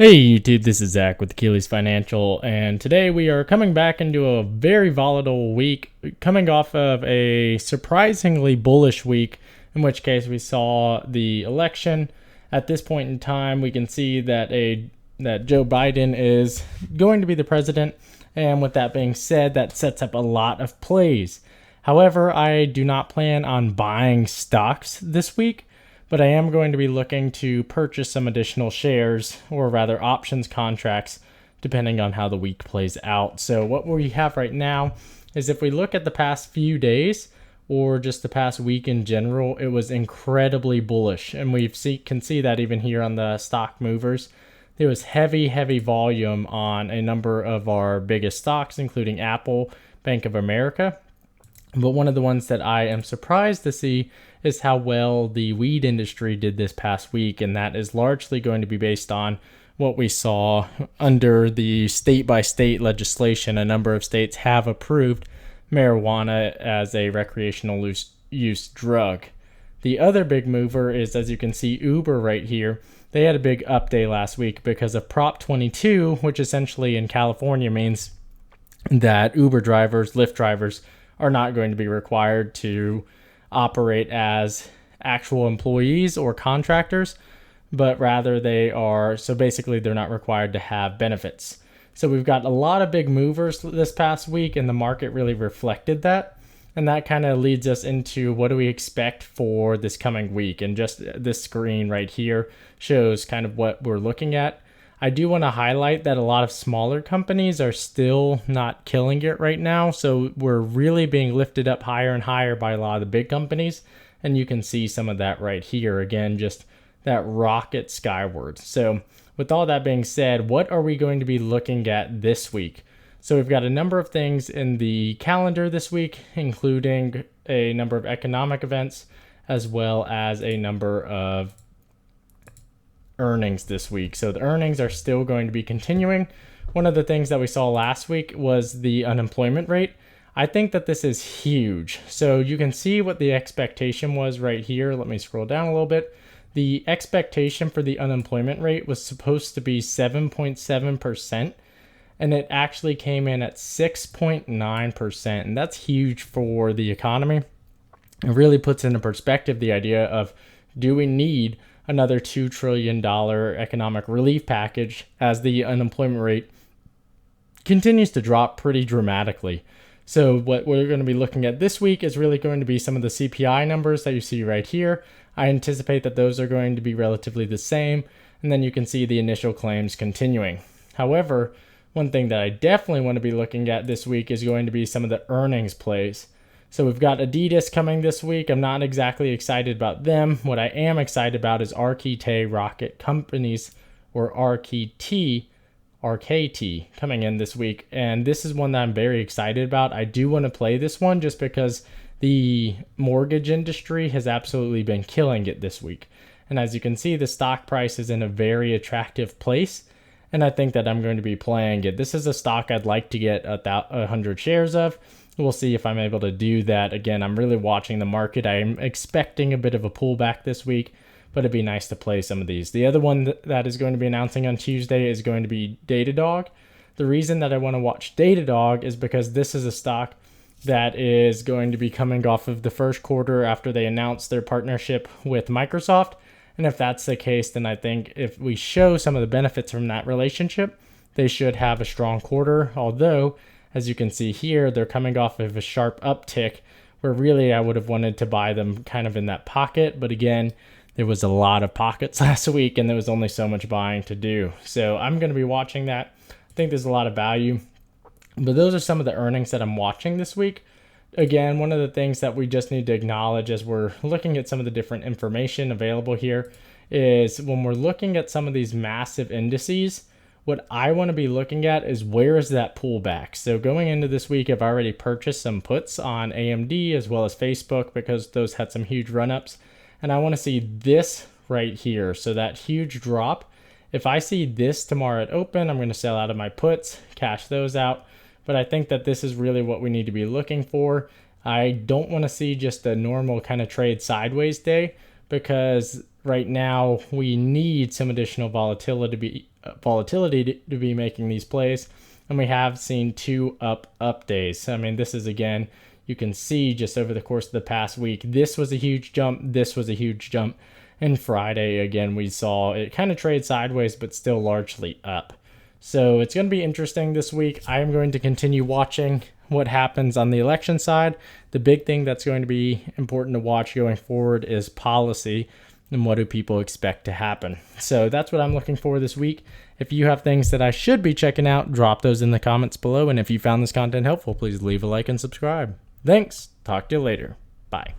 Hey YouTube, this is Zach with Achilles Financial, and today we are coming back into a very volatile week, coming off of a surprisingly bullish week, in which case we saw the election. At this point in time, we can see that Joe Biden is going to be the president, and with that being said, that sets up a lot of plays. However, I do not plan on buying stocks this week, but I am going to be looking to purchase some additional shares, or rather options contracts, depending on how the week plays out. So what we have right now is, if we look at the past few days or just the past week in general, it was incredibly bullish, and can see that even here on the stock movers. There was heavy volume on a number of our biggest stocks, including Apple, Bank of America. But one of the ones that I am surprised to see is how well the weed industry did this past week, and that is largely going to be based on what we saw under the state-by-state legislation. A number of states have approved marijuana as a recreational use drug. The other big mover is, as you can see, Uber right here. They had a big up day last week because of Prop 22, which essentially in California means that Uber drivers, Lyft drivers, are not going to be required to operate as actual employees or contractors, but rather basically they're not required to have benefits. So we've got a lot of big movers this past week, and the market really reflected that. And that kind of leads us into what do we expect for this coming week. And just this screen right here shows kind of what we're looking at. I do want to highlight that a lot of smaller companies are still not killing it right now. So we're really being lifted up higher and higher by a lot of the big companies. And you can see some of that right here. Again, just that rocket skyward. So with all that being said, what are we going to be looking at this week? So we've got a number of things in the calendar this week, including a number of economic events, as well as a number of earnings this week. So the earnings are still going to be continuing. One of the things that we saw last week was the unemployment rate. I think that this is huge. So you can see what the expectation was right here. Let me scroll down a little bit. The expectation for the unemployment rate was supposed to be 7.7%, and it actually came in at 6.9%. And that's huge for the economy. It really puts into perspective the idea of, do we need another $2 trillion economic relief package as the unemployment rate continues to drop pretty dramatically. So what we're going to be looking at this week is really going to be some of the CPI numbers that you see right here. I anticipate that those are going to be relatively the same, and then you can see the initial claims continuing. However, one thing that I definitely want to be looking at this week is going to be some of the earnings plays. So we've got Adidas coming this week. I'm not exactly excited about them. What I am excited about is RKT Rocket Companies, or RKT, coming in this week. And this is one that I'm very excited about. I do want to play this one just because the mortgage industry has absolutely been killing it this week. And as you can see, the stock price is in a very attractive place, and I think that I'm going to be playing it. This is a stock I'd like to get 100 shares of. We'll see if I'm able to do that. Again, I'm really watching the market. I'm expecting a bit of a pullback this week, but it'd be nice to play some of these. The other one that is going to be announcing on Tuesday is going to be Datadog. The reason that I want to watch Datadog is because this is a stock that is going to be coming off of the first quarter after they announced their partnership with Microsoft. And if that's the case, then I think if we show some of the benefits from that relationship, they should have a strong quarter. Although, as you can see here, they're coming off of a sharp uptick where really I would have wanted to buy them kind of in that pocket. But again, there was a lot of pockets last week and there was only so much buying to do. So I'm going to be watching that. I think there's a lot of value. But those are some of the earnings that I'm watching this week. Again, one of the things that we just need to acknowledge as we're looking at some of the different information available here is, when we're looking at some of these massive indices, what I want to be looking at is, where is that pullback? So going into this week, I've already purchased some puts on AMD as well as Facebook because those had some huge run-ups. And I want to see this right here. So that huge drop, if I see this tomorrow at open, I'm going to sell out of my puts, cash those out. But I think that this is really what we need to be looking for. I don't want to see just a normal kind of trade sideways day, because right now we need some additional volatility to be making these plays. And we have seen 2 up days. I mean, this is, again, you can see just over the course of the past week, this was a huge jump, this was a huge jump. And Friday, again, we saw it kind of trade sideways, but still largely up. So it's going to be interesting this week. I am going to continue watching what happens on the election side. The big thing that's going to be important to watch going forward is policy and what do people expect to happen. So that's what I'm looking for this week. If you have things that I should be checking out, drop those in the comments below. And if you found this content helpful, please leave a like and subscribe. Thanks. Talk to you later. Bye.